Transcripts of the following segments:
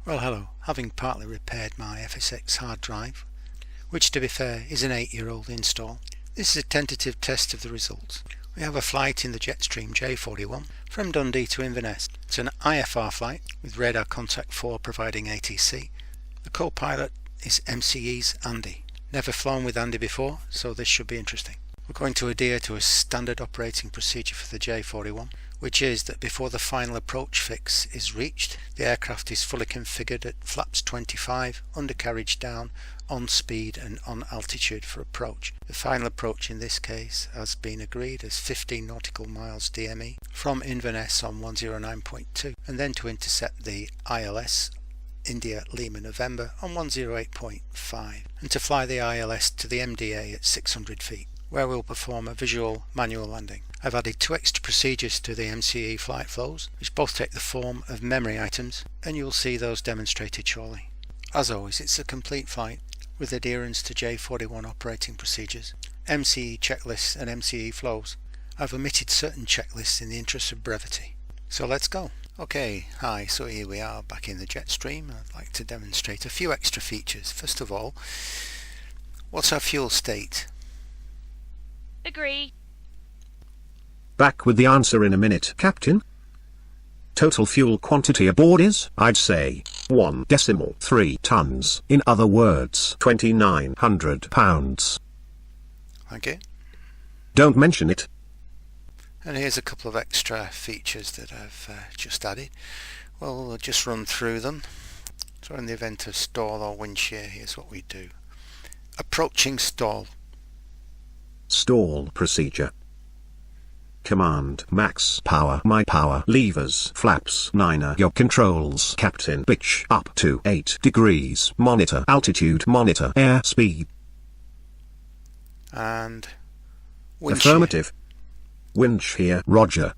Well, hello. Having partly repaired my FSX hard drive, which to be fair is an 8-year-old install, this is a tentative test of the results. We have a flight in the Jetstream J41 from Dundee to Inverness. It's an IFR flight with radar contact 4 providing ATC. The co-pilot is M.C.E's Andy. Never flown with Andy before, so this should be interesting. We're going to adhere to a standard operating procedure for the J41, which is that before the final approach fix is reached, the aircraft is fully configured at flaps 25, undercarriage down, on speed and on altitude for approach. The final approach in this case has been agreed as 15 nautical miles DME from Inverness on 109.2, and then to intercept the ILS India Lima November on 108.5, and to fly the ILS to the MDA at 600 feet, where we'll perform a visual manual landing. I've added 2 extra procedures to the MCE flight flows, which both take the form of memory items, and you'll see those demonstrated shortly. As always, it's a complete flight with adherence to J41 operating procedures, MCE checklists and MCE flows. I've omitted certain checklists in the interest of brevity. So let's go. Okay, hi, so here we are back in the Jetstream. I'd like to demonstrate a few extra features. First of all, what's our fuel state? Agree. Back with the answer in a minute, Captain. Total fuel quantity aboard is, I'd say, 1.3 tons. In other words, 2,900 pounds. Thank you. Don't mention it. And here's a couple of extra features that I've just added. Well, we'll just run through them. So in the event of stall or wind shear, here's what we do. Approaching stall. Stall procedure. Command max power, my power levers, flaps 9 your controls, captain pitch up to 8 degrees, monitor altitude, monitor air speed. And wind affirmative. Wind shear, roger.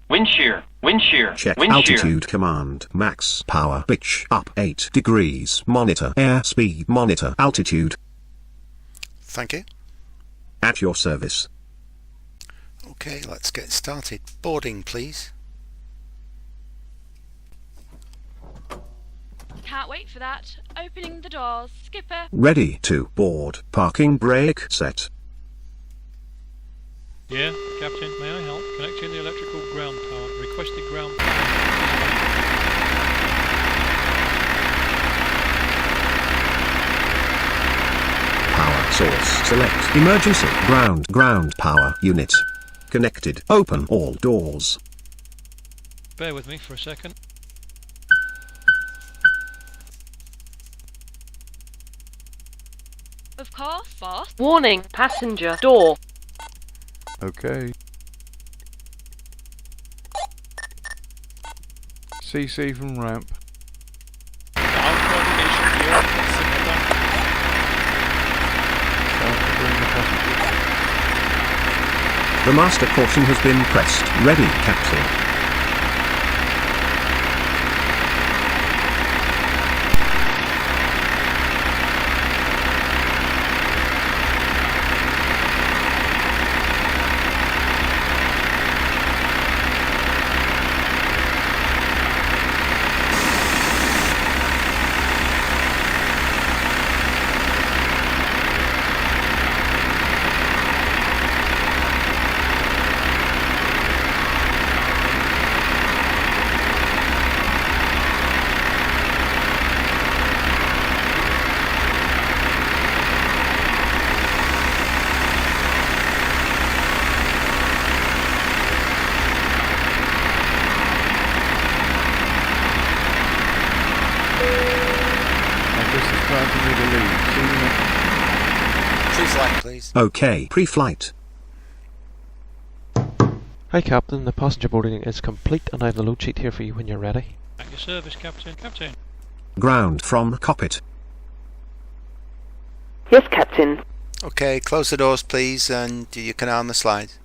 Wind shear, wind shear, check wind altitude shear. Command max power pitch up 8 degrees, monitor air speed, monitor altitude. Thank you. At your service. Okay, let's get started. Boarding, please. Can't wait for that. Opening the doors. Skipper. Ready to board. Parking brake set. Yeah, Captain, may I help? Connecting the electrical ground power. Requested ground power. Power source select. Emergency ground power unit. Connected. Open all doors. Bear with me for a second. Of course, boss. Warning, passenger door. Okay. CC from ramp. Ground coordination here. Start to bring the passengers. The master caution has been pressed. Ready, Captain. Pre-flight, please. Okay, pre-flight. Hi Captain, the passenger boarding is complete and I have the load sheet here for you when you're ready. At your service, Captain. Captain. Ground from cockpit. Yes, Captain. Okay, close the doors, please, and you can arm the slides.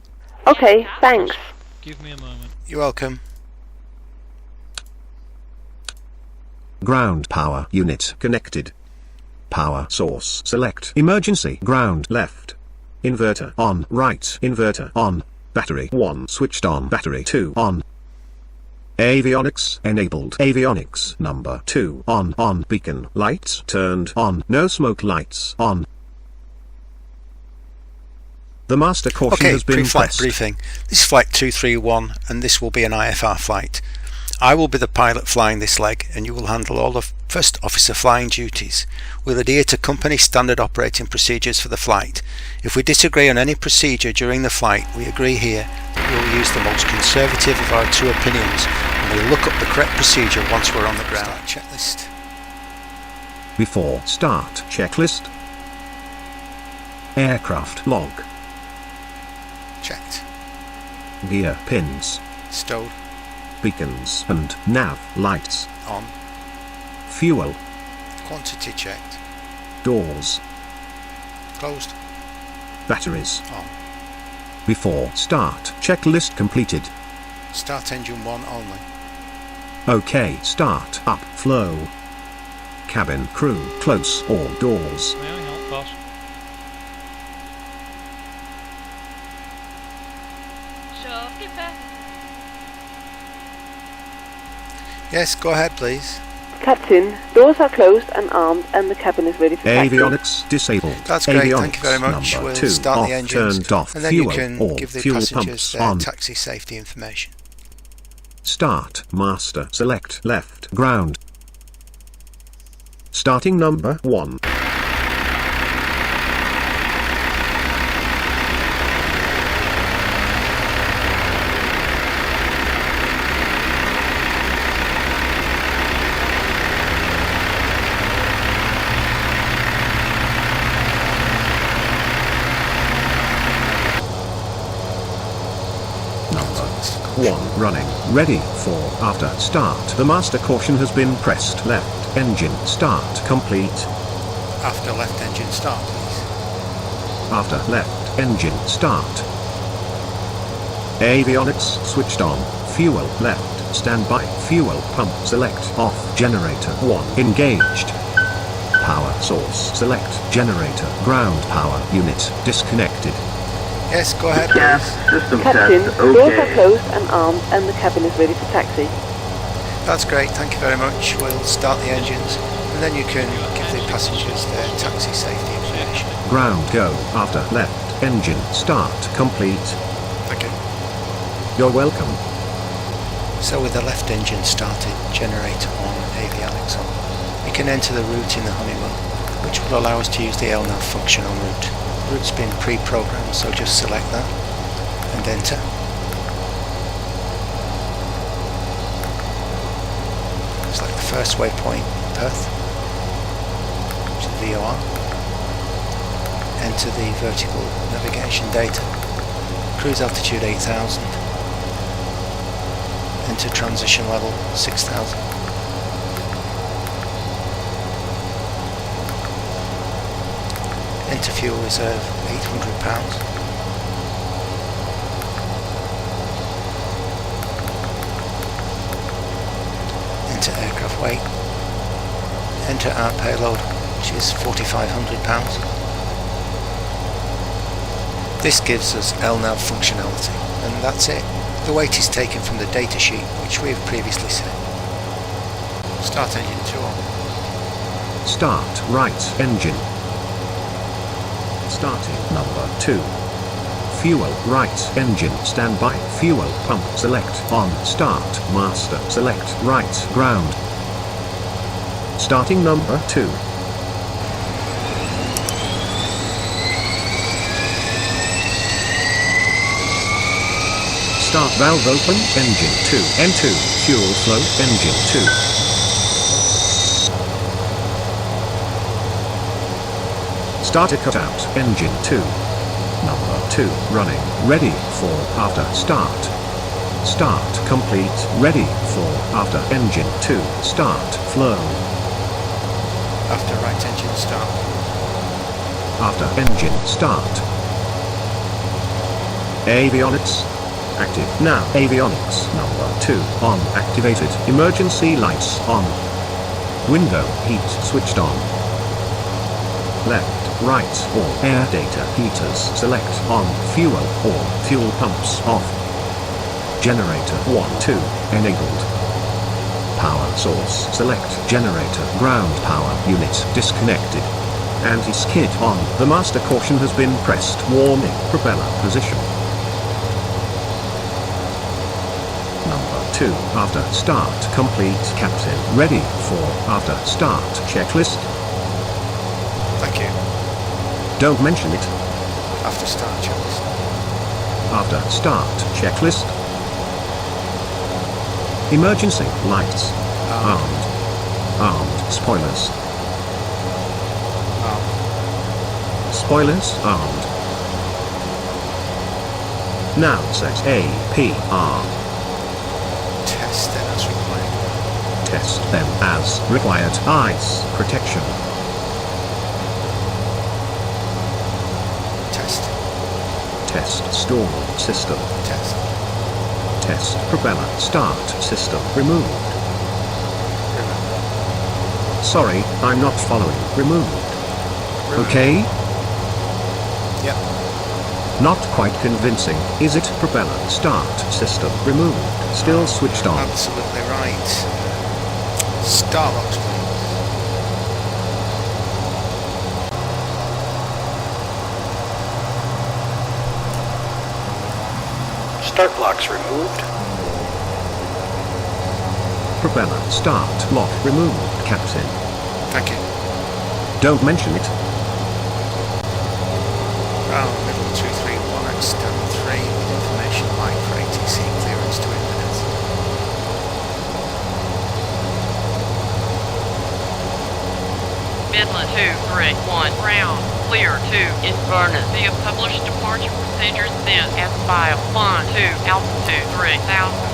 Okay, thanks. Give me a moment. You're welcome. Ground power unit connected. Power source select. Emergency ground left. Inverter on right. Inverter on. Battery 1 switched on. Battery 2 on. Avionics enabled. Avionics number 2 on beacon lights turned on. No smoke lights on. The master caution Okay, has been pre-flight pressed. briefing. This is flight 231 and this will be an IFR flight. I will be the pilot flying this leg and you will handle all the first officer flying duties. We'll adhere to company standard operating procedures for the flight. If we disagree on any procedure during the flight, we agree here that we will use the most conservative of our two opinions and we'll look up the correct procedure once we're on the ground. Checklist. Before start checklist. Aircraft log. Checked. Gear pins. Stowed. Beacons and nav lights. On. Fuel. Quantity checked. Doors. Closed. Batteries. On. Before start checklist completed. Start engine 1 only. OK, start up flow. Cabin crew, close all doors. May I help, boss? Sure, skipper. Yes, go ahead please. Captain, doors are closed and armed and the cabin is ready for taxi. Avionics disabled. That's great, Avionics thank you very much. number We'll 2 start off, the engines turned off. and then Fuel you can or give the fuel passengers pumps their on. taxi safety information. Start master select left ground. Starting number 1. One running, ready for after start. The master caution has been pressed. Left engine start complete. After left engine start please. After left engine start. Avionics switched on. Fuel left standby. Fuel pump select off. Generator 1 engaged. Power source select. Generator ground power unit disconnected. Yes, go ahead Gas please. system Captain, test doors are okay. closed and armed and the cabin is ready for taxi. That's great, thank you very much. We'll start the engines and then you can give the passengers their taxi safety information. Ground go after left engine start complete. Thank you. You're welcome. So with the left engine started, generator on, avionics on, we can enter the route in the Honeywell, which will allow us to use the LNAV function en route. The route's been pre-programmed, so just select that and enter. Select the first waypoint, Perth, which is VOR. Enter the vertical navigation data. Cruise altitude 8,000. Enter transition level 6,000. Enter fuel reserve £800. Enter aircraft weight. Enter our payload, which is £4,500. This gives us LNAV functionality, and that's it. The weight is taken from the data sheet, which we have previously set. Start engine 2 on. Start right engine. Starting number 2. Fuel right engine standby. Fuel pump select on. Start master select right ground. Starting number 2. Start valve open engine 2. N2 fuel flow engine 2. Starter cut out engine 2. Number 2 running, ready for after start. Start complete, ready for after engine 2. Start flow. After right engine start. After engine start. Avionics active now. Avionics number 2 on activated. Emergency lights on. Window heat switched on. Left, right or air data heaters select on. Fuel or fuel pumps off. Generator 1 2 enabled. Power source select generator ground power unit disconnected. Anti-skid on. The master caution has been pressed. Warning propeller position. Number 2 after start complete. Captain ready for after start checklist. Thank you. Don't mention it. After start checklist. After start checklist. Emergency lights. Armed. Armed spoilers. Spoilers armed. Now set APR. Test them as required. Test them as required. Ice protection. Test. Test stall system. Test. Test propeller start system removed. Remove. Sorry, I'm not following. Removed. Okay? Yep. Not quite convincing, is it? Propeller start system removed. Still switched on. Absolutely right. Starbox, please. Start blocks removed. Propeller start lock removed, Captain. Thank you. Don't mention it. Ground middle 231 at stand 3 with information line for ATC clearance to Inverness. Midland 231 ground clear to Inverness via published departure procedures then as file 12 altitude 3000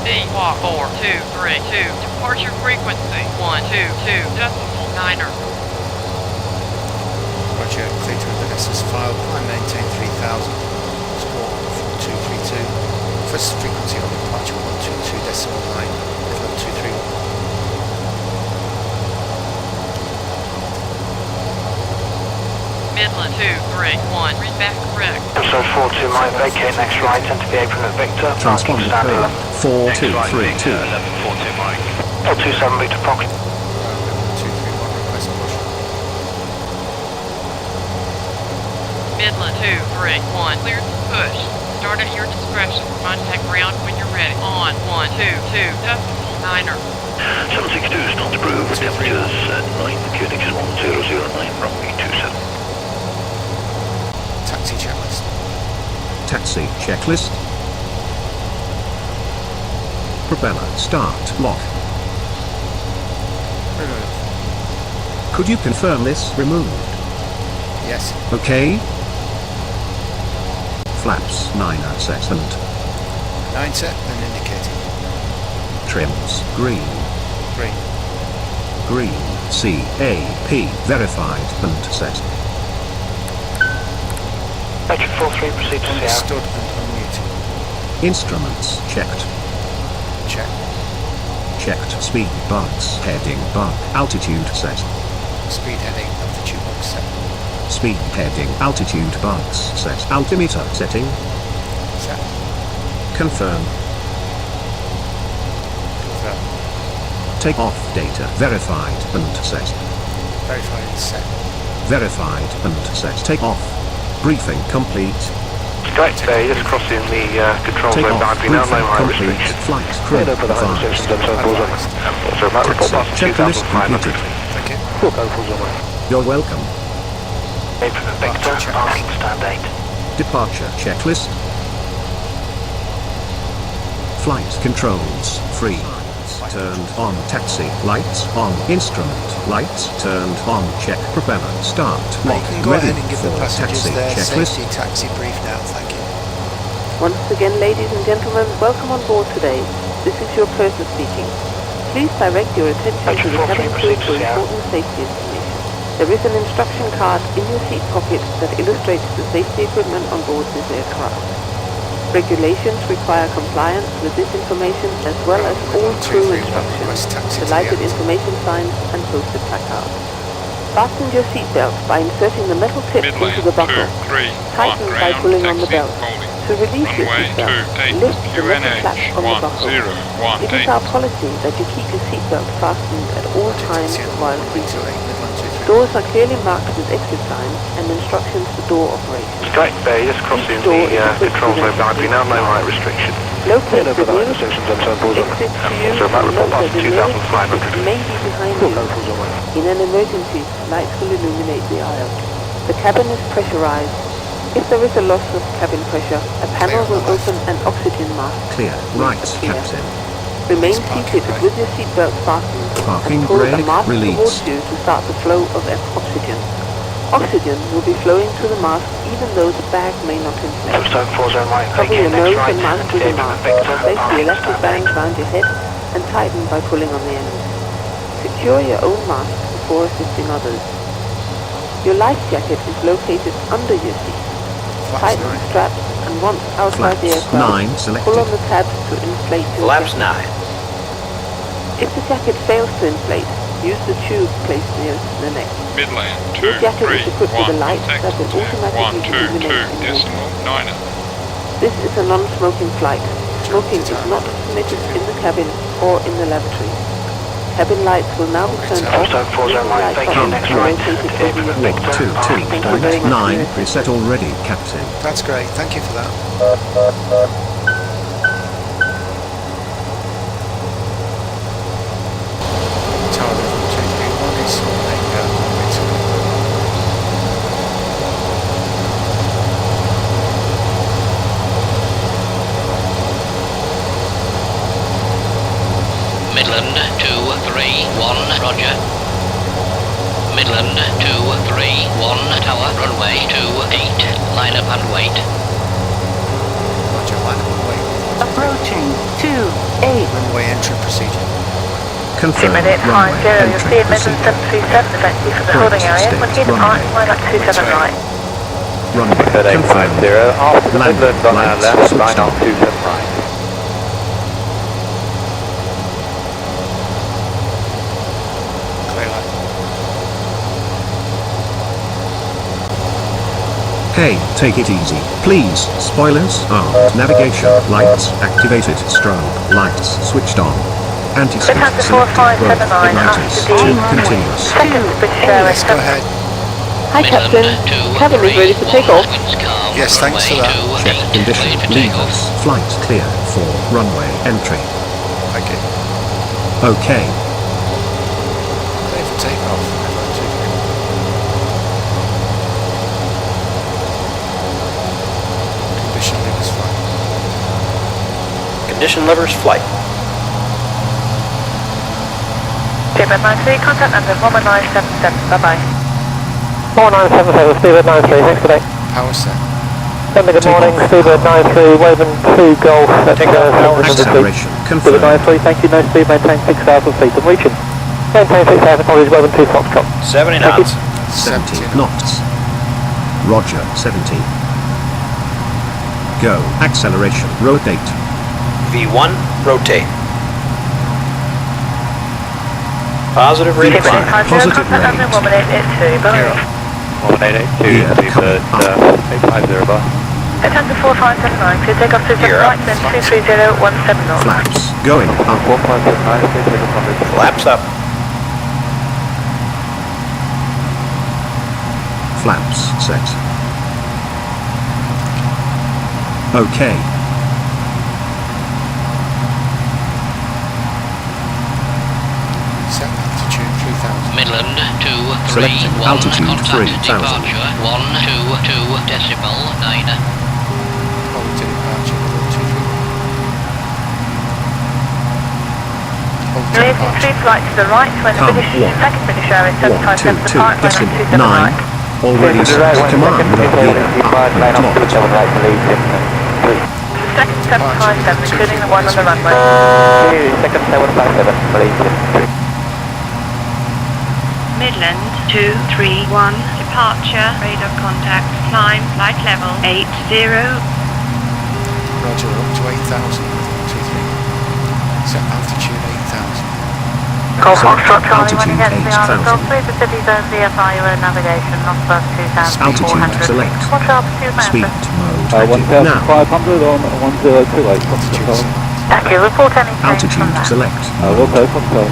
feet walk 4232 departure frequency 122.9er. Roger, clear to Inverness as filed. I maintain 3000. Squawk 4232. First frequency on departure 122.9. Midland 231. Midland 231 read back correct. So 42 might vacate next right and to the apron at Victor. Transponder stand code 4232. 42 Mike. L27 Victor Pocket. Midland 231 request push. Midland 231 cleared to push. Start at your discretion. Contact ground when you're ready. On 122.9er. 762 is not approved. Temperatures at 9. QNX is 1009. Runway 27. Taxi checklist. Taxi checklist. Propeller start lock. Remove. Could you confirm this? Removed. Yes. Okay? Flaps 9 set and 9 set and indicating. trims green. Green. Green CAP verified and set. Patrick 43 proceed to Sierra. Understood and unmuted. Instruments checked. Check. Checked speed bugs heading bug altitude set. Speed heading altitude box set. Speed heading altitude bugs set. Altimeter setting. Set. Confirm. Confirm. Takeoff data verified and set. Verified and set. Verified and set. Takeoff. Briefing complete. Correct, just crossing the control zone Takeoff. boundary now, no Briefing high complete. restriction. Flight crew Yeah, no further high advised. restrictions, so report Taxi past checklist 2,500. completed. Thank you. Full go full zone. You're welcome. Apron at Victor, asking stand 8. Departure checklist. Flight controls free. Turned on. Taxi lights on. Instrument lights turned on. Check propeller start. You Lock can go ready ahead and give the for passengers taxi their checklist. safety taxi brief now. Thank you. Once again, ladies and gentlemen, welcome on board today. This is your purser speaking. Please direct your attention to the cabin crew for important safety information. There is an instruction card in your seat pocket that illustrates the safety equipment on board this aircraft. Regulations require compliance with this information as well as all crew instructions, the lighted information signs and posted placards. Fasten your seatbelt by inserting the metal tip into the buckle. Tighten by pulling on the belt. To release your seatbelt, lift the metal flap on the buckle. It is our policy that you keep your seatbelt fastened at all times while breathing. Doors are clearly marked with exit signs and instructions for door operation. Strike Bay, just crossing the control zone boundary now, no height restriction. Locate the nearest exit to you and note that the nearest exit may be behind you. In an emergency, lights will illuminate the aisle. The cabin is pressurized. If there is a loss of cabin pressure, a panel will open and oxygen mask. Clear. Right, Captain. Remain seated with your seatbelt fastened Parking and pull the brake mask released. towards you to start the flow of oxygen. Oxygen will be flowing through the mask even though the bag may not inflate. Cover your nose and mouth with the mask. Place the elastic band around your head and tighten by pulling on the end. Secure your own mask before assisting others. Your life jacket is located under your seat. Tighten the straps and once outside the aircraft, pull on the tabs to inflate your jacket. If the jacket fails to inflate, use the tube placed near the neck. Midland Your jacket is equipped with a light that will automatically illuminate in This is a non-smoking flight. Smoking is not permitted in the cabin or in the lavatory. Cabin lights will now be turned off. Thank you. Next right. 22.9 preset already, Captain. That's great, thank you for that. Tower level 231 is Midland 231, roger. Midland 231, tower, runway 28, line up and wait. Roger, line up and wait. Approaching 28. Runway entry procedure. Confirm runway entry procedure. 737, thank you for the holding area. When you depart, line up 27 right. Runway confirmed. Landing lights switched on. Hey, take it easy, please. Spoilers armed. Navigation lights activated. Strobe lights switched on. Anti-skid selected. Road igniters to continuous. Yes, go ahead. Hi Captain, cabin is ready for takeoff. Yes, thanks for that. Check condition. Levers. Flight clear for runway entry. Thank you. Okay. Clear for takeoff. Condition levers flight. Condition levers flight. Steven 93, contact number 11977, bye bye. 1977, Steven 93, thanks today. Power set. Good morning, Steven 93, Waving 2 Golf at Acceleration Steven 93, thank you, no speed, maintain 6,000 feet, I'm reaching. Maintain 6,000, apologies, Waving 2 Foxtrot. 70 knots. 70 knots. Roger, 70. Go. Acceleration. Rotate. V1, rotate. Positive rating. Positive range. 1882, Seabird 850 bar. Attend to 4579, please take off to the right, then 23017 knots. Flaps. Going up. 4579, please take off. Flaps up. Flaps set. Okay. Set altitude 3000. Midland 231, Selecting altitude contact 3000. departure 122 decimal 9. Hold to departure level 231. Hold to Raising departure. 3 flight to the right when Come finish, second finish hour is 757 122 depart, line decimal 27 9. right. Already set. Command gear up. Locked. Second 757, including the one on the runway. Second 757, please. Midland 231, departure, radar contact, climb, flight level 80. Roger, up to 8000 with 123. Set altitude 8000. Select altitude 8000. Altitude select. Speed mode active now. 1500 on 1028. Thank you. Report any change from Altitude that. select. Okay, okay.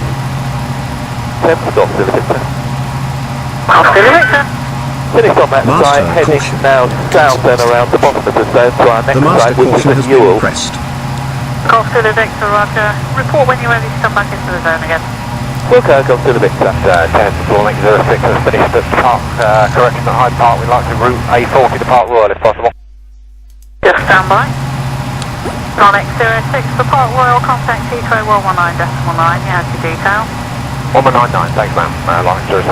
10 stop, Victor. Victor. Finished on that Master site, heading caution. now south and around the bottom of the zone to our next The master site, which caution is has at been Ewell. pressed. Golf Zulu Victor, roger. Report when you're ready to come back into the zone again. Okay, Golf Zulu Victor. 10 Link 06 has finished at Park, correction at Hyde Park. We'd like to route A40 to Park Royal if possible. Just stand by. Sonic 06 for Park Royal, contact T.I.R 119.9, you have your detail. 1199, thanks ma'am, line 06.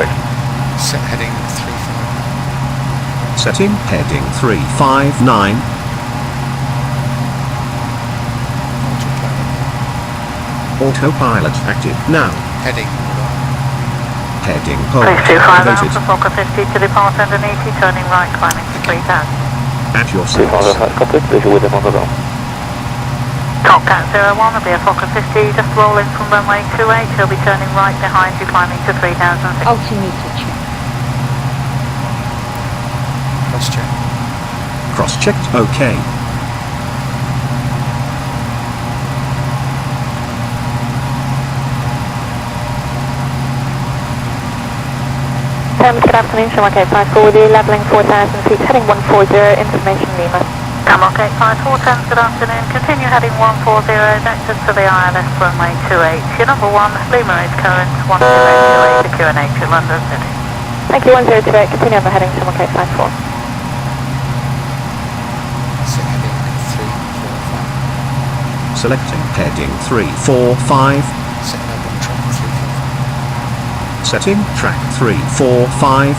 Set heading 35. Setting heading 359. Autopilot active now. Heading. Heading hold. Please 25 Activated. Alpha Fokker 50 to depart underneath you, turning right, climbing to 3000. At your 25 service. Alpha copy, visual with him on the roll. Top Cat 01 will be a Fokker 50, just rolling from runway 28, he'll be turning right behind you, climbing to 3000. Altimeter check. Cross check. Cross checked. OK. Good afternoon, Shamrock 854 with you, levelling 4,000 feet, heading 140, information Lima. Shamrock 854, good afternoon, continue heading 140, vectors to the ILS runway 28. Your number 1, Lima is current, 1028 to QNH to London City. Thank you, 1028, continue on the heading, Shamrock 854. Set heading 345. Selecting heading 345. Set number track 345. Setting track 345.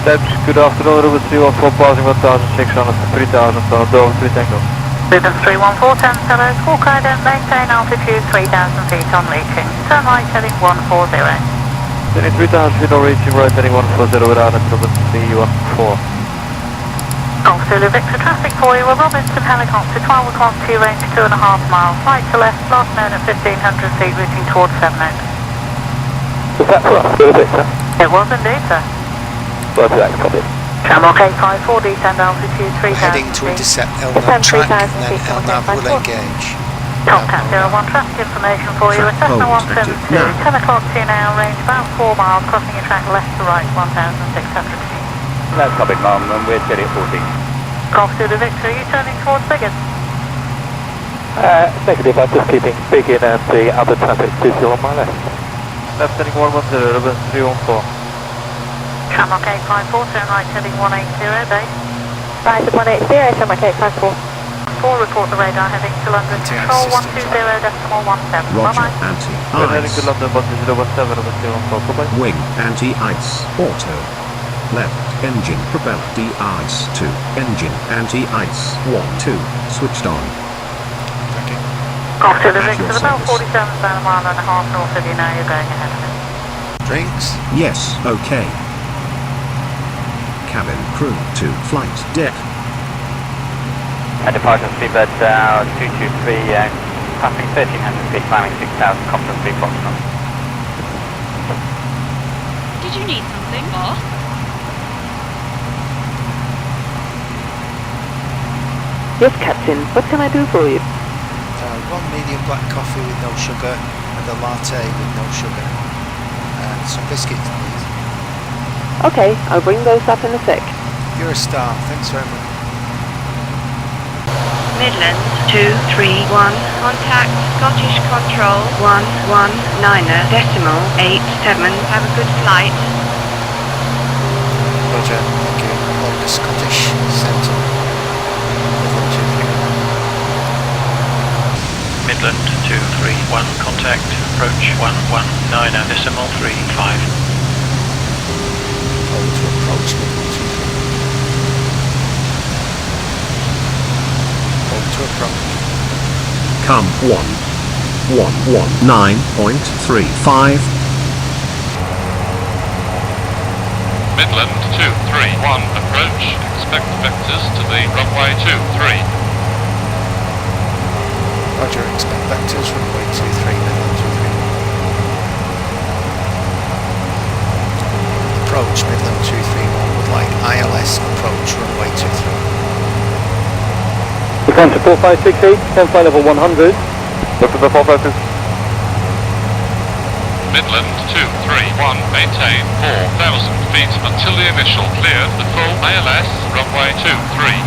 Debs, good afternoon, Robert 314, passing 1600 to 3000, Dover 3 Tango. Rhythm 314, hello, squawk ident, maintain altitude 3000 feet on reaching. Turn right heading 140. Heading 3000 feet on reaching, right heading 140 without a trouble, C14. Golf Zulu Victor, traffic for you, a Robinson helicopter, 12 o'clock, T range 2.5 miles, right to left, last known at 1500 feet, reaching towards 7 Oaks. Was that for us, Zulu Victor? It was indeed, sir. Roger that, copy. Shamrock 854, descend altitude 3000 Heading to feet. intercept LNAV track and then LNAV will engage. Top Cat 01, traffic information for you, Track Cessna hold, 172, now. 10 o'clock TNL, range about 4 miles, crossing your track left to right, 1,600 feet. That's copied ma'am, and we're steady at 14. Golf Zulu Victor, you turning towards Biggin? Negative, I'm just keeping Biggin and the other traffic visual on my left. Left heading 110, Robert 314. Shamrock 854, turn right heading 180, base. Right at 180, Shamrock 854. 4, report the radar heading to London, control 120.17. Roger. Bye-bye. We're heading to Anti-ice. London, but 017, Robert 314, goodbye. Wing anti-ice. Auto. Left engine propeller de-ice 2. Engine anti-ice 1 2. Switched on. Golf Zulu At Victor, your about service. 47, about a mile and a half north of you now, you're going ahead of it. Drinks. Yes, OK. Cabin crew to flight deck. At departure seabed 223, passing 1300 feet, climbing 6000, copter 3 Foxtrot. Did you need something, boss? Yes, Captain, what can I do for you? One medium black coffee with no sugar and a latte with no sugar. And some biscuits, please. Okay, I'll bring those up in a sec. You're a star. Thanks very much. Midlands 231, contact Scottish Control 119.87. Have a good flight. Roger. Thank you. On the Scottish Centre. Midland 231, contact approach 119.35. Hold to approach Midland 231. Hold to approach. Come 119.35. Midland 231, approach, expect vectors to the runway 23. Roger, expect vectors runway 23, Midland 231. Defend to 4568, 10 flight level 100. Look at the 456. Midland 231, maintain 4,000 feet until the initial cleared the full ALS, runway 23,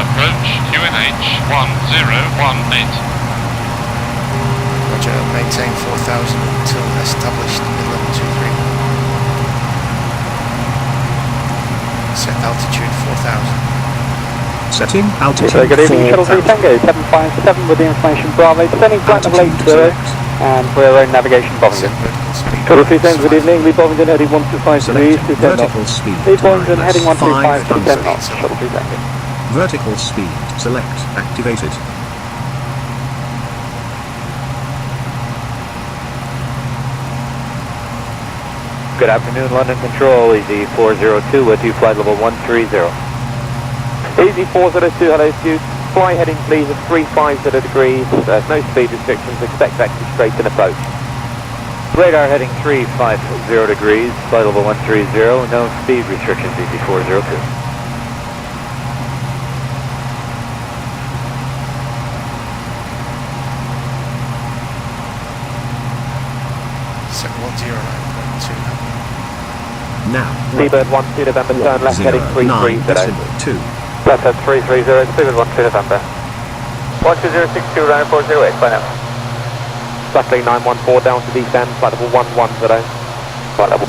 approach QNH 1018. Roger, maintain 4,000 until established Midland 231. Set altitude 4,000. Setting altitude Good evening, Shuttle 3 4,000. Tango 757 with the information Bravo, descending flight level 80 and for our own navigation Bovington. Shuttle 3 Tango, good evening, lead Bovington heading 125 degrees, Select 210 knots. vertical speed. Lead Bovington time heading less 135 to 10 500. knots. Shuttle 3 Tango. Vertical speed. Select. Activated. Good afternoon, London Control, Easy 402 with you, flight level 130. Easy 402, hello to you. Fly heading please at 350 degrees, no speed restrictions, expect vector straight and approach. Radar heading 350 degrees, flight level 130, no speed restrictions, Easy 402. Set 109.2. Now. Seabird 12 November, turn left heading 330. 9.2. Left head 330, Seabird 12 November. 12062, runway 408, fly now. Flight 914 down to descend, flight level 110. Flight level.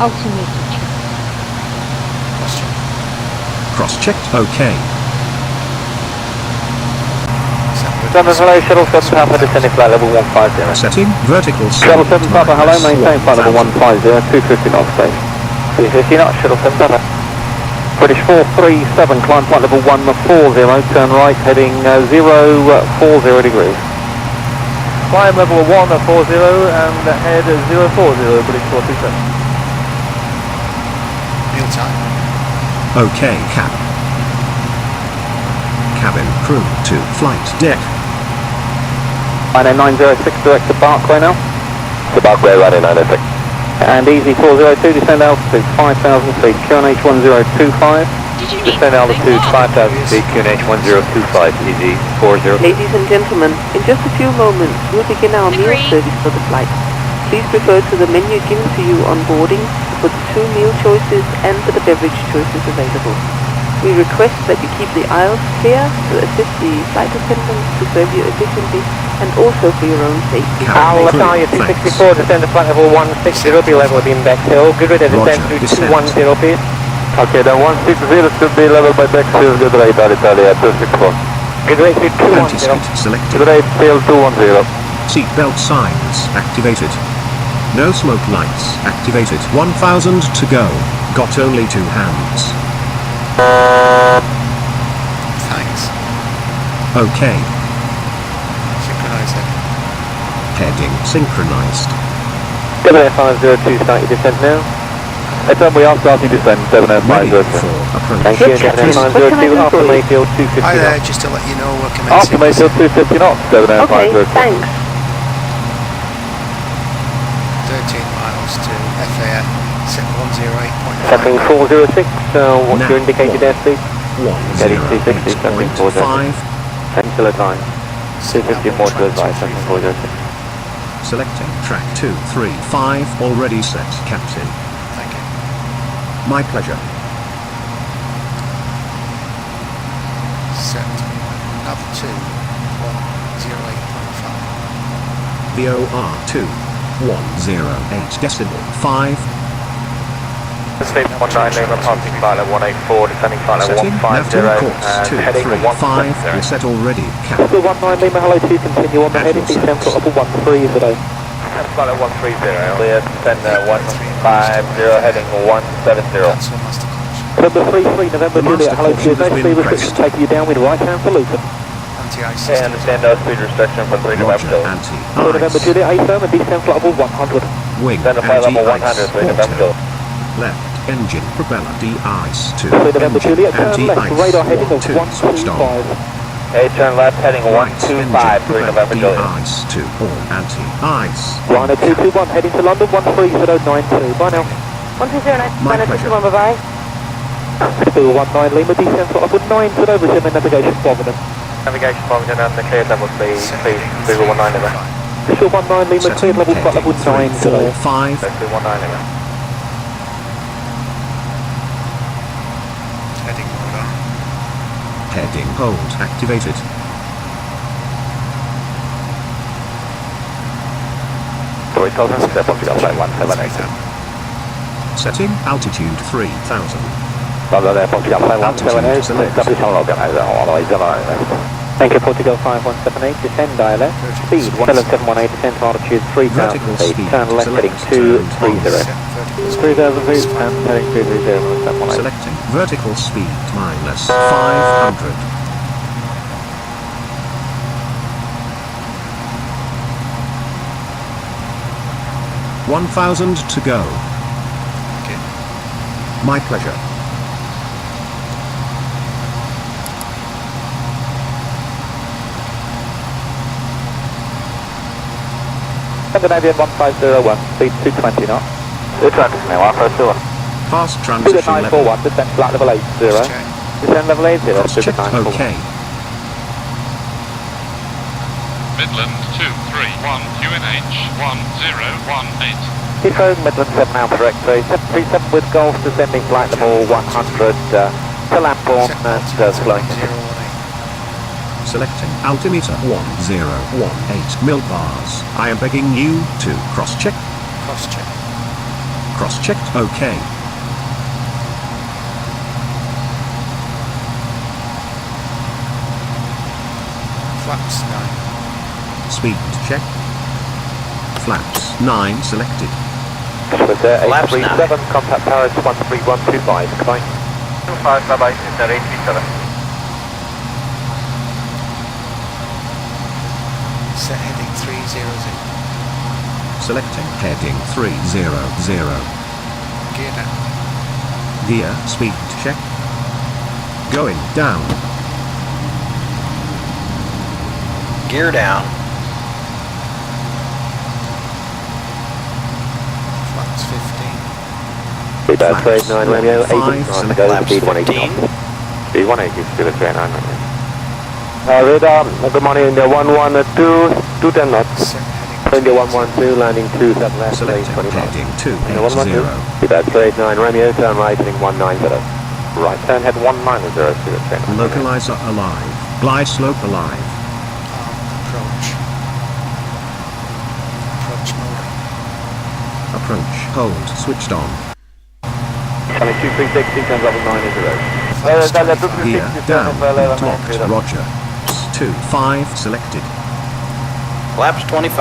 Altimeter check. Cross-checked. OK. London, hello, Shuttle 7 Papa, descending flight level 150. Setting vertical speed. Shuttle 7 Papa, hello, maintain flight level 150, 250 knots, please. 250 knots, Shuttle 7 Papa. British 437, climb flight level 140, turn right, heading 040 degrees. Climb level 140 and head 040, British 437. Meal time. OK, cap. Cabin crew to flight deck. Runway 906, direct to Barkway now. To Barkway, runway 906. And easy 402, descend altitude 5,000 feet, QNH 1025. Descend altitude 5,000 feet, QNH 1025, easy 40. Ladies and gentlemen, in just a few moments we'll begin our meal service for the flight. Please refer to the menu given to you on boarding for the 2 meal choices and for the beverage choices available. We request that you keep the aisles clear to assist the flight attendants to serve you efficiently and also for your own safety. I'll Italia 264, descend to flight level 160, be level with Bexhill. Good radar descend to 210, please. Okay, then 160 should be level by Bexhill, good radar Italia 264. Good rate to 210. Selected. Good rate tail 210. Seatbelt signs activated. No smoke lights activated. 1,000 to go. Got only 2 hands. Thanks. OK. Synchronize heading. Heading synchronized. 70502, start your descent now. We are starting descent, 70502. Thank you, 70502, after Mayfield 250 knots. Hi there, just to let you know we're commencing. After Mayfield 250 knots, 70502. Okay, thanks. 13 miles to FAF, set 108.5. Setting 406, what's Now, your indicated airspeed? Getting 260, setting 406. 108.5. Pencil at 9. 250 more to advise, setting 406. Selecting track 235. Already set, Captain. Thank you. My pleasure. Set nav 2, 108.5. VOR 2. 108.5. State 19 Lima, passing flight level 184, descending flight level Setting 150, nav to course and heading 235. 170. Set already, Cap. Level 19 Lima, hello to you, continue on the heading, descend flight level 130 today. Flight level 130, clear, descend 150, heading 170. Cancel master caution. Number 33, November Juliet, hello to you, no speed restriction, taking you down with right hand for Luton. Anti-ice Okay, system. understand no speed restriction for 3 November Roger, Juliet. anti-ice. So November Juliet, A firm and descend flight level 100. Wing Descend to flight level 100, 3 November anti-ice. Juliet. Left engine propeller de-ice to 3 November engine Juliet, turn left, anti-ice. radar heading of 1-2 switched on. 125. Okay, turn left, heading Right 125, 3 engine November propeller Juliet. de-ice to all anti-ice. Rhino 221, heading to London, 13092. Bye now. 1209, My China pleasure. 61, bye-bye. Still 19 Lima, descend for upward 9, put over to navigation Providence. Navigation Providence and the cleared level please, Google 19 Lima. Still 19 Lima, cleared level, flight level 9, 4, 5. Still 19 Lima. Heading mode on. Heading hold activated. Sorry, Thousand, step up to flight 178. Setting altitude 3000. Altitude selected. Thank you, Portugal 5178, descend dial speed 11718, descend to altitude 3000 feet, turn left heading 230. 3000 feet and heading 230, Selecting vertical speed minus 500. $1,000 to go. Okay. My pleasure. Scandinavian 1501, speed 220 knots. 220 now, 150. Fast transition level. 941, descend flat level 80. Descend level 80, Cross check OK. Midland 231 QNH 1018. Heathrow, Midland 7 Alpha X-ray, 737 with Golf, descending flight level 100 to Lambourne and slowing. Selecting altimeter 1018 millbars. I am begging you to cross-check. Cross-check. Cross-checked OK. Flaps 9. Speed check. Flaps 9 selected. With 837, contact Paris 13125, goodbye. 25, bye-bye, it's 837. Set heading 300. Selecting heading 300. Gear down. Gear speed check. Going down. Gear down. Flaps 15. About 39 Romeo, 80, Flaps speed 180 knots. Speed 180, still at 39 Romeo. Radar, good morning, India 112, 210 knots. India 112, landing 27 left, Selecting 25. heading 280. About 39 Romeo, turn right, heading 190. Right, turn head 190, still at 39. Localizer alive. Glide slope alive. Approach. Approach mode. Approach hold switched on. Challenge 2360, turn level 90. Gear down. Locked. Roger. 25 selected. Flaps 25.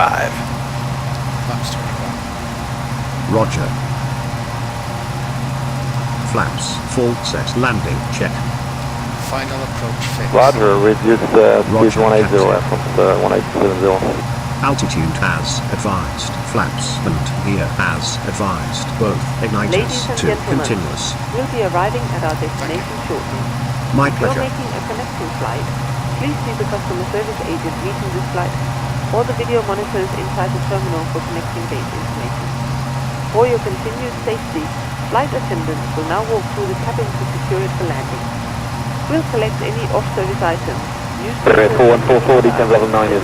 Flaps 25. Roger. Flaps full set landing check. Final approach fixed. Roger, reduce speed 180 from 1870. Altitude as advised. Flaps and gear as advised. Both igniters to continuous. We'll be arriving at our destination shortly. My If you're pleasure. making a connecting flight, please see the customer service agent meeting this flight or the video monitors inside the terminal for connecting gate information. For your continued safety, flight attendants will now walk through the cabin to secure it for landing. We'll collect any off-service items. Area 41440, turn level 90.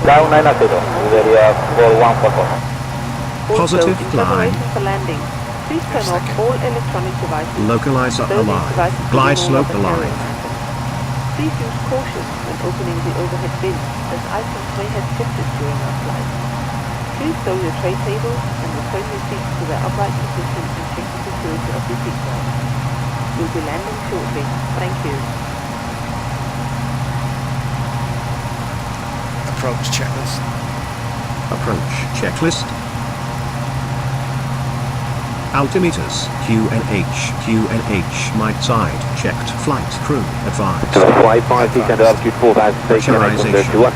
Down 9 area 4144. Positive in climb. preparation for landing, please turn off all electronic devices. Localizer Though these alive. devices Glide will slope no longer carry alive. items. Please use caution when opening the overhead bin, as items may have shifted during our flight. Please stow your tray tables and return your seats to their upright position and check the security of your seatbelt. We'll be landing shortly. Thank you. Approach checklist. Approach checklist. Altimeters QNH my side checked. Flight crew advised. Flight 5, descend altitude 4000 feet, Pressurization.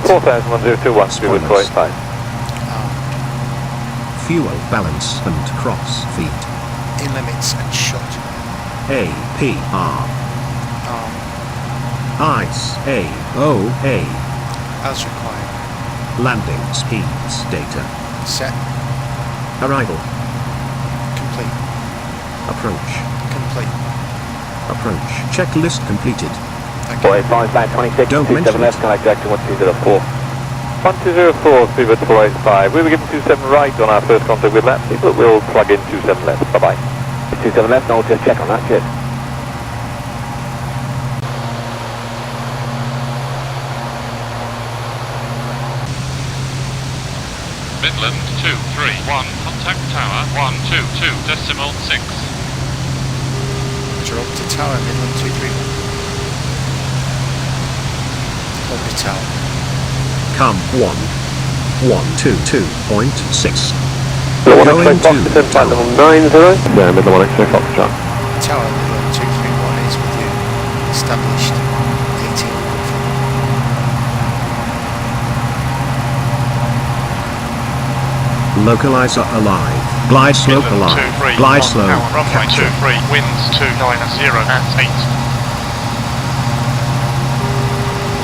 4,1021, speed 45. Fuel balance and cross feed. In limits and shut. APR. Arm. Ice AOA. As required. Landing speeds data. Set. Arrival. Complete. Approach. Complete. Approach. Checklist completed. 485 back 26, Don't 27 mention left, it. connect back to 1204. 1204, speedbird 485. We were given 27 right on our first contact with Lapsy, but we'll plug in 27 left. Bye-bye. 27 left, no, just check on that, cheers. Midland 231, contact tower 122.6. Roger, up to tower, Midland 231. Over to tower. Come 122.6. Going Going to flight level 90. Yeah, Midland 1 X-ray Foxtrot. Tower, Midland 231 is with you. Established 18. Localizer alive. Glide slope alive. Glide slope. Runway Capture. 23, winds 290 at 8.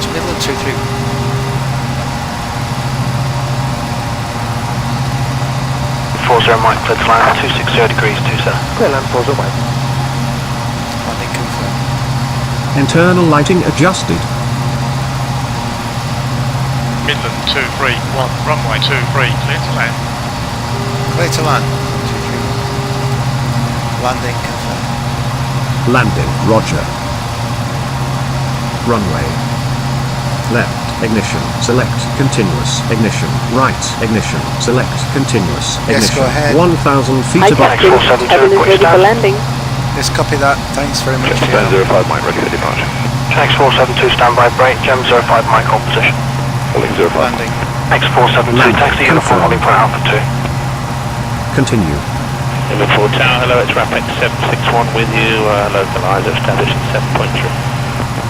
To Midland 231. Mike, clear to land, 260 degrees, 27. Clear land, 40 Mike. Landing confirmed. Internal lighting adjusted. Midland 231, runway 23, clear to land. Clear to land. 231. Landing confirmed. Landing. Roger. Runway. Left. Ignition. Select. Continuous. Ignition. Right. Ignition. Select. Continuous. Yes, Ignition. go ahead. 1,000 feet Hi, above. Captain. Cabin is ready for landing. Yes, copy that. Thanks very much for your help. 05 Mike, ready for departure. X472, standby break, Gem 05 Mike, hold position. Holding 05. Landing. X472, Landing. taxi uniform, holding for Alpha 2. Continue. Liverpool Tower, hello, it's RAPEX 761 with you, localizer established at 7.3.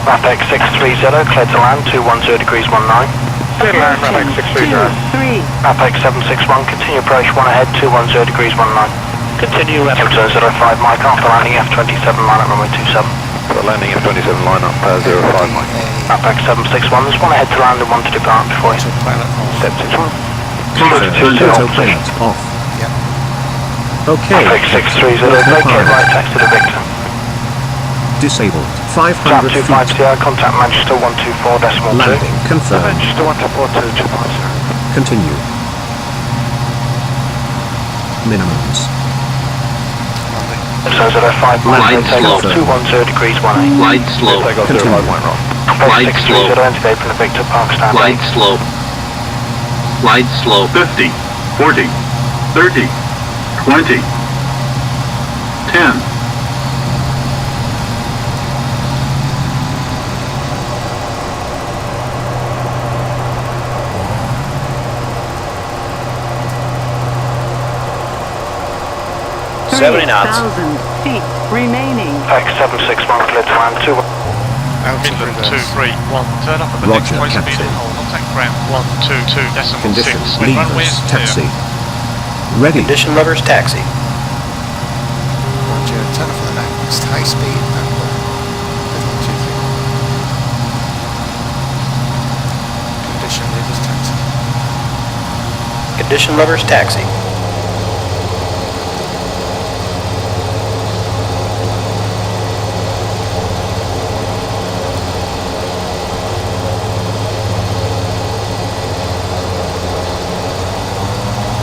RAPEX 630, clear to land, 210 degrees 19. Clear to land, RAPEX 630. RAPEX 761, continue approach 1 ahead, 210 degrees 19. Continue, Gem 05 Mike, after landing F27, line up runway 27. For landing F27, line up, 05 Mike. RAPEX 761, there's 1 ahead to land and 1 to depart before you. Autopilot off. Step 61. Autopilot off. Yep. Okay. RAPEX 630, vacate right taxi to Victor. Disabled. Trap 500 25 feet. T.I.R, contact Manchester 124.2. Landing confirmed. Manchester 124.2, departure. Continue. Minimums. X 05 Glide Mike, take off slow. 210 degrees 18. Glide slow. Take off Continue. 05 Mike, wrong. Glide slow. 630, enter gate from the Victor Park stand. Glide slow. Glide slow. 50, 40, 30, 20, 10. feet remaining. X761, clear to land 2. Out of Midland reverse. 231, turn up at the next Roger, high speed Captain. and hold contact ground 122.6. Conditions. When runway is Levers. clear. Taxi. Ready. Condition levers, taxi. Roger, turn off the next high speed and Midland 231. Condition levers taxi. Condition levers, taxi.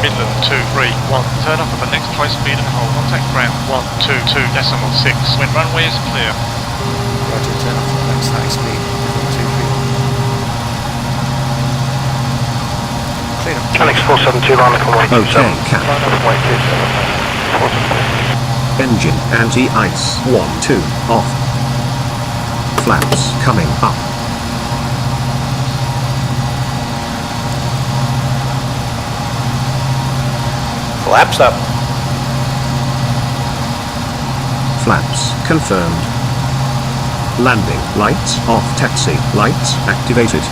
Midland 231, turn up at the next high speed and hold contact ground 122.6. When runway is clear. Roger, turn off the next high speed. Midland 231. Clear. Alex 472, line up runway 27. Okay, Cap. Line up runway 27. Engine anti-ice. 1, 2, off. Flaps coming up. Flaps up. Flaps confirmed. Landing. Lights off. Taxi. Lights activated.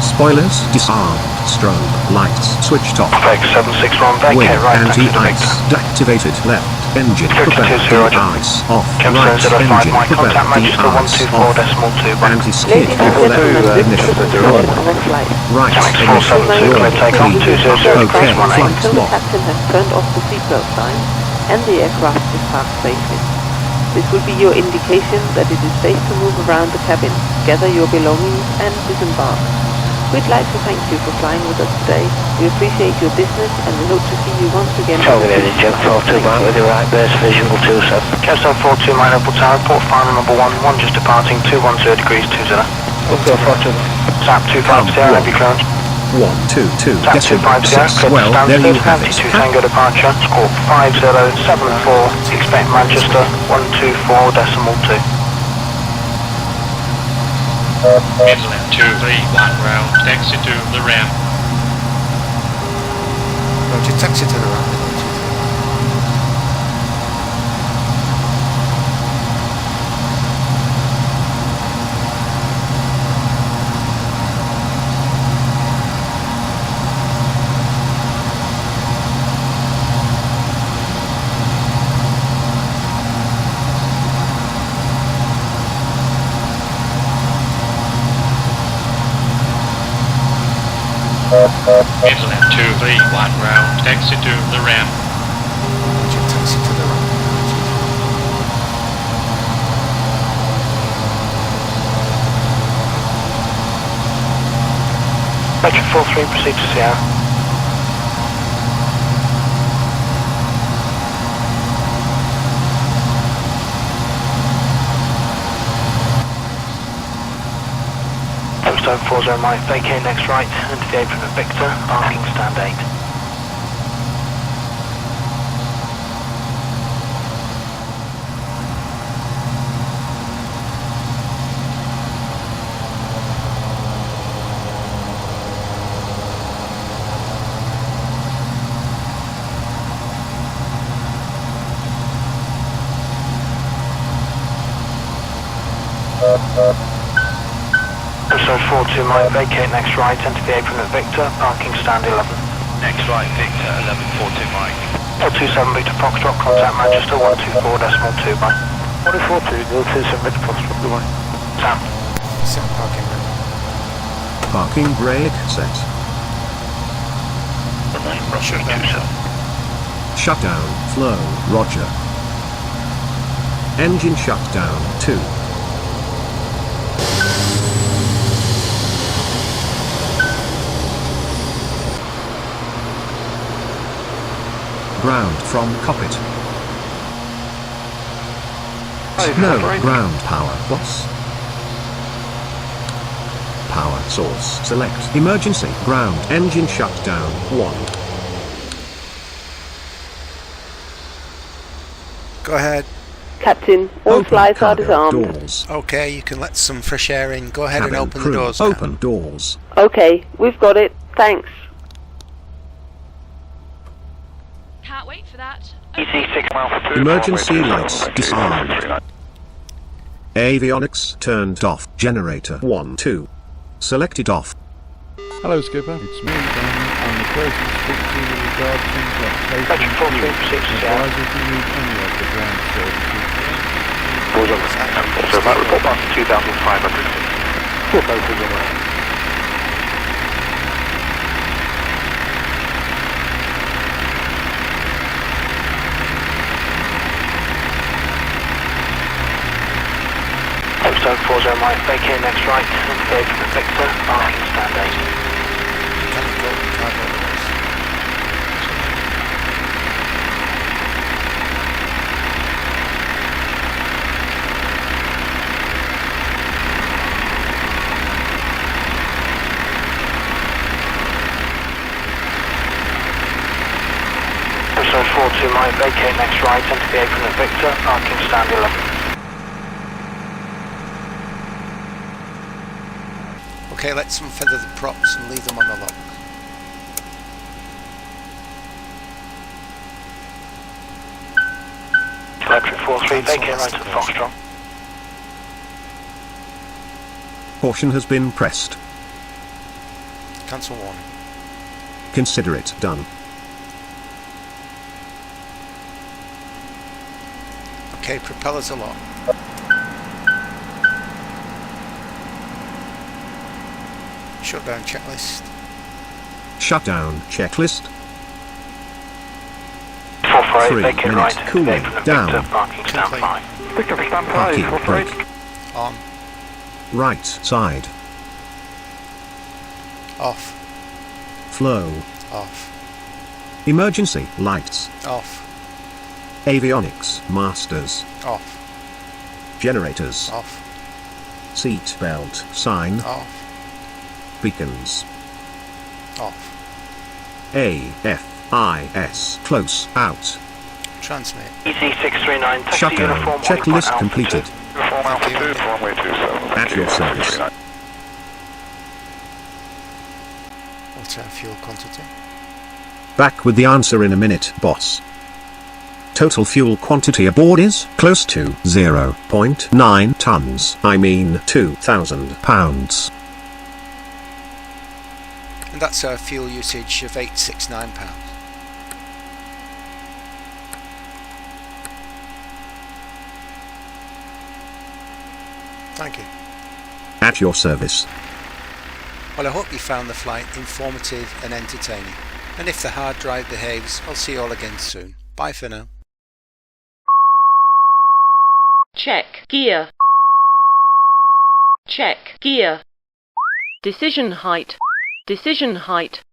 Spoilers disarmed. Strobe. Lights switched off. X761, Wing vacate right taxi to anti-ice Victor. deactivated. Left. Engine 32, propellant Roger. de-ice off. Gem Right. 05 Engine Mike, contact propellant Manchester de-ice off. 124.2. Anti-skid Ladies and off. Left. gentlemen, this Ignition. is the On. on flight. Right. Alex Ignition. 472, clear takeoff Clean. 200 Okay. degrees 18. Flight Until the lock. captain has turned off the seatbelt sign, and the aircraft is parked safely. This will be your indication that it is safe to move around the cabin, gather your belongings and disembark. We'd like to thank you for flying with us today. We appreciate your business and we hope to see you once again. Target Lady Jet 42 Mike with your right base, visual 27. Jetstream 42 Mike Opal Tower, port final number 11, just departing 210 degrees 20. Go 42. Tap 250, heavy clearance. 122 Tap decimal 250, 6. clear Well, there you have it. 2 Tango departure, score 5074, expect Manchester 124 decimal 2. Inland 231 round, taxi to the ramp. Roger, taxi to the ramp. Inland 231 round, taxi to the ramp. Roger, taxi to the ramp. Metric 43, proceed to Sierra. Touchdown 40 Mike, vacate next right, into the apron of Victor, parking stand 8. Episode 42 Mike, vacate next right, enter the apron at Victor, parking stand 11. Next right, Victor, 1142 Mike. 027 Victor Foxtrot, contact Manchester 124 decimal 2 by 142, 027 Victor Foxtrot, goodbye. Sam. Set parking brake. Parking brake set. Roger, 27. Shutdown, flow, roger. Engine shutdown, 2. Ground from cockpit. No ground power, boss. Power source select. Emergency ground engine shutdown 1. Go ahead. Captain, all Open flights are cargo disarmed. doors. Okay, you can let some fresh air in. Go ahead Cabin and open crew, the doors. Open doors. Okay, we've got it. Thanks. Can't wait for that. EC 6 mile for 2. Emergency lights disarmed. Avionics turned off. Generator 1 2. Selected off. Hello, Skipper. It's me, Dan. I'm the person to speak to with regard to things like safety Metric and 43, fuel. proceed to Sierra. Advise if you need any of the ground services. So that report back to 2,500 feet. 4,000 away. Touchdown 40 Mike, vacate next right, into the apron of Victor, parking stand 8. Mechanical cargo doors. Episode 42 Mike, vacate next right, into the apron of Victor, parking stand 11. Okay, let's unfeather the props and leave them on the lock. Electric 43, vacate right at Foxtrot. Caution has been pressed. Cancel warning. Consider it done. Okay, propellers are locked. Shutdown checklist. Shutdown checklist. 4 3-minute cooling down. Parking brake. On. Right side. Off. Flow. Off. Emergency lights. Off. Avionics masters. Off. Generators. Off. Seat belt sign. Off. Beacons. Off. AFIS close out. Transmit. EC639 taxi Shutdown uniform checklist completed. Uniform altitude, runway 27. At your service. What's our fuel quantity? Back with the answer in a minute, boss. Total fuel quantity aboard is close to 0.9 tons. I mean 2,000 pounds. And that's our fuel usage of £869. Thank you. At your service. Well, I hope you found the flight informative and entertaining. And if the hard drive behaves, I'll see you all again soon. Bye for now. Check gear. Check gear. Decision height. Decision height.